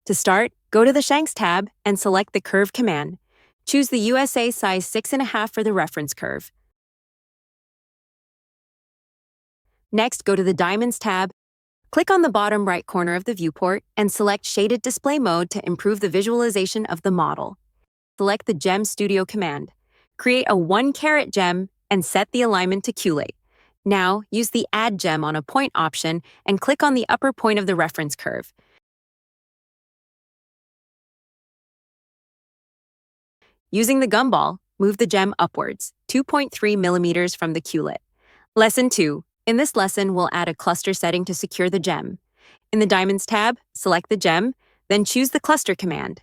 To start, go to the Shanks tab and select the Curve command. Choose the USA size 6.5 for the reference curve. Next, go to the Diamonds tab. Click on the bottom right corner of the viewport and select Shaded Display Mode to improve the visualization of the model. Select the Gem Studio command. Create a 1-carat gem and set the alignment to Q-late. Now, use the Add Gem on a Point option and click on the upper point of the reference curve. Using the gumball, move the gem upwards, 2.3 millimeters from the Q-late. Lesson 2. In this lesson, we'll add a cluster setting to secure the gem. In the Diamonds tab, select the gem, then choose the Cluster command.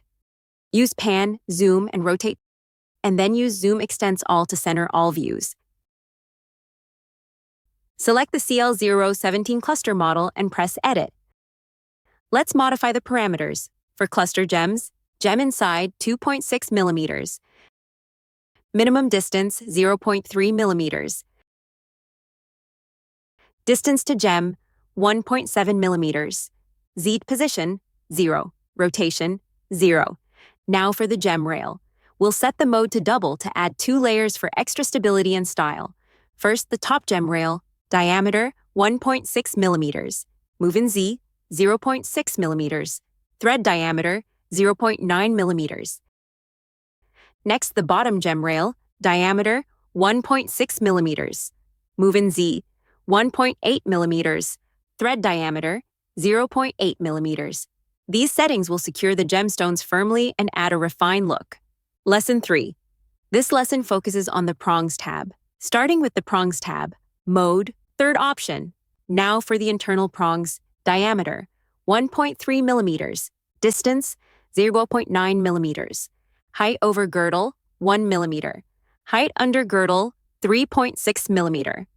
Use Pan, Zoom, and Rotate, and then use Zoom Extents All to center all views. Select the CL017 cluster model and press Edit. Let's modify the parameters. For cluster gems, gem inside 2.6 millimeters. Minimum distance 0.3 millimeters. Distance to gem 1.7 millimeters. Z position 0. Rotation 0. Now for the gem rail. We'll set the mode to double to add 2 layers for extra stability and style. First, the top gem rail, diameter 1.6 millimeters. Move in Z 0.6 millimeters. Thread diameter 0.9 millimeters. Next, the bottom gem rail, diameter 1.6 millimeters. Move in Z 1.8 millimeters. Thread diameter 0.8 millimeters. These settings will secure the gemstones firmly and add a refined look. Lesson 3. This lesson focuses on the Prongs tab. Starting with the Prongs tab, Mode, third option. Now for the internal prongs, diameter 1.3 millimeters. Distance 0.9 millimeters. Height over girdle 1 millimeter. Height under girdle 3.6 millimeter.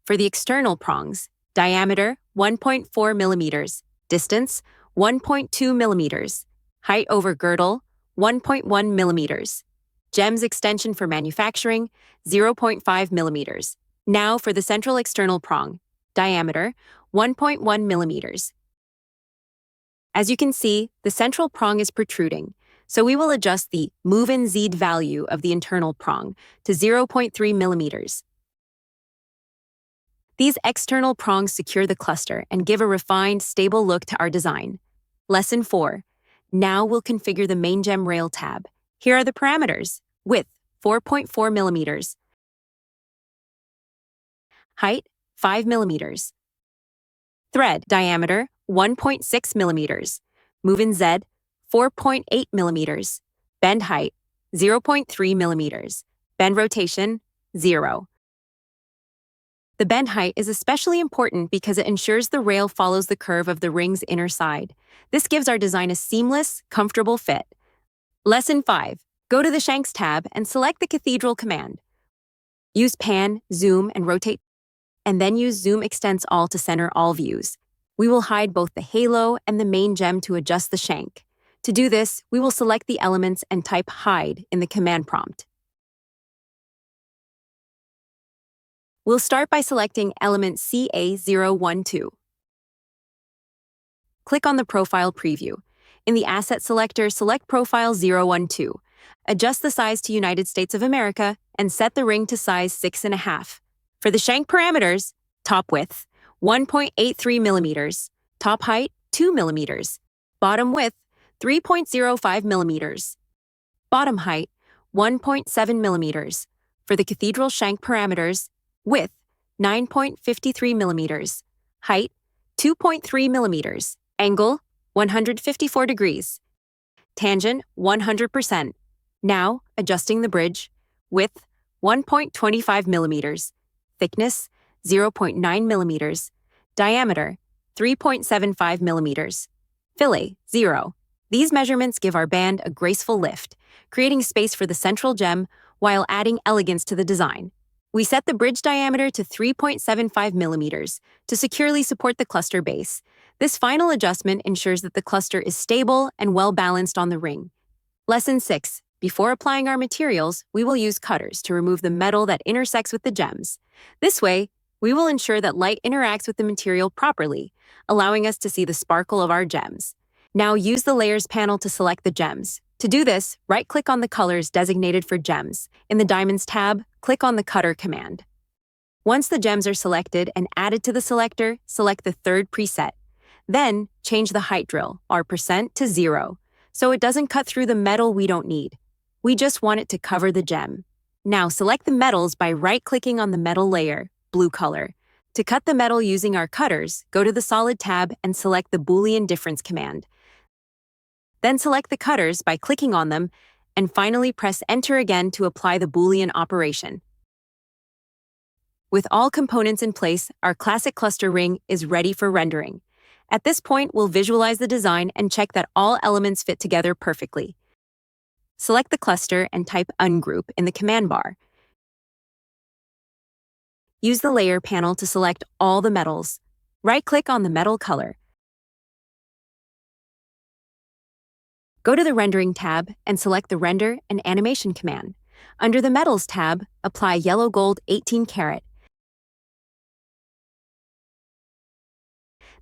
For the external prongs, diameter 1.4 millimeters. Distance 1.2 millimeters. Height over girdle 1.1 millimeters. Gems extension for manufacturing 0.5 millimeters. Now for the central external prong, diameter 1.1 millimeters. As you can see, the central prong is protruding, so we will adjust the Move in Z value of the internal prong to 0.3 millimeters. These external prongs secure the cluster and give a refined, stable look to our design. Lesson 4. Now we'll configure the main gem rail tab. Here are the parameters. Width 4.4 millimeters. Height 5 millimeters. Thread diameter 1.6 millimeters. Move in Z 4.8 millimeters. Bend height 0.3 millimeters. Bend rotation 0. The bend height is especially important because it ensures the rail follows the curve of the ring's inner side. This gives our design a seamless, comfortable fit. Lesson 5. Go to the Shanks tab and select the Cathedral command. Use Pan, Zoom, and Rotate, and then use Zoom Extents All to center all views. We will hide both the halo and the main gem to adjust the shank. To do this, we will select the elements and type Hide in the command prompt. We'll start by selecting element CA012. Click on the Profile preview. In the Asset selector, select Profile 012. Adjust the size to United States of America and set the ring to size 6.5. For the shank parameters, top width 1.83 millimeters, top height 2 millimeters, bottom width 3.05 millimeters, bottom height 1.7 millimeters. For the Cathedral shank parameters, width 9.53 millimeters, height 2.3 millimeters, angle 154 degrees, tangent 100%. Now, adjusting the bridge, width 1.25 millimeters, thickness 0.9 millimeters, diameter 3.75 millimeters, fillet 0. These measurements give our band a graceful lift, creating space for the central gem while adding elegance to the design. We set the bridge diameter to 3.75 millimeters to securely support the cluster base. This final adjustment ensures that the cluster is stable and well-balanced on the ring. Lesson 6. Before applying our materials, we will use cutters to remove the metal that intersects with the gems. This way, we will ensure that light interacts with the material properly, allowing us to see the sparkle of our gems. Now use the Layers panel to select the gems. To do this, right-click on the colors designated for gems. In the Diamonds tab, click on the Cutter command. Once the gems are selected and added to the selector, select the third preset. Then, change the height drill, R% to 0, so it doesn't cut through the metal we don't need. We just want it to cover the gem. Now select the metals by right-clicking on the metal layer, blue color. To cut the metal using our cutters, go to the Solid tab and select the Boolean difference command. Then select the cutters by clicking on them, and finally press Enter again to apply the Boolean operation. With all components in place, our classic cluster ring is ready for rendering. At this point, we'll visualize the design and check that all elements fit together perfectly. Select the cluster and type Ungroup in the command bar. Use the Layer panel to select all the metals. Right-click on the metal color. Go to the Rendering tab and select the Render and Animation command. Under the Metals tab, apply Yellow Gold 18 karat.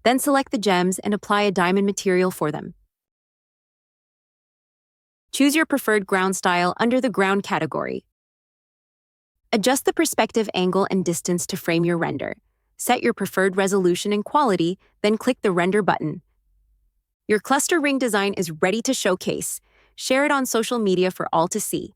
Then select the gems and apply a diamond material for them. Choose your preferred ground style under the Ground category. Adjust the perspective angle and distance to frame your render. Set your preferred resolution and quality, then click the Render button. Your cluster ring design is ready to showcase. Share it on social media for all to see.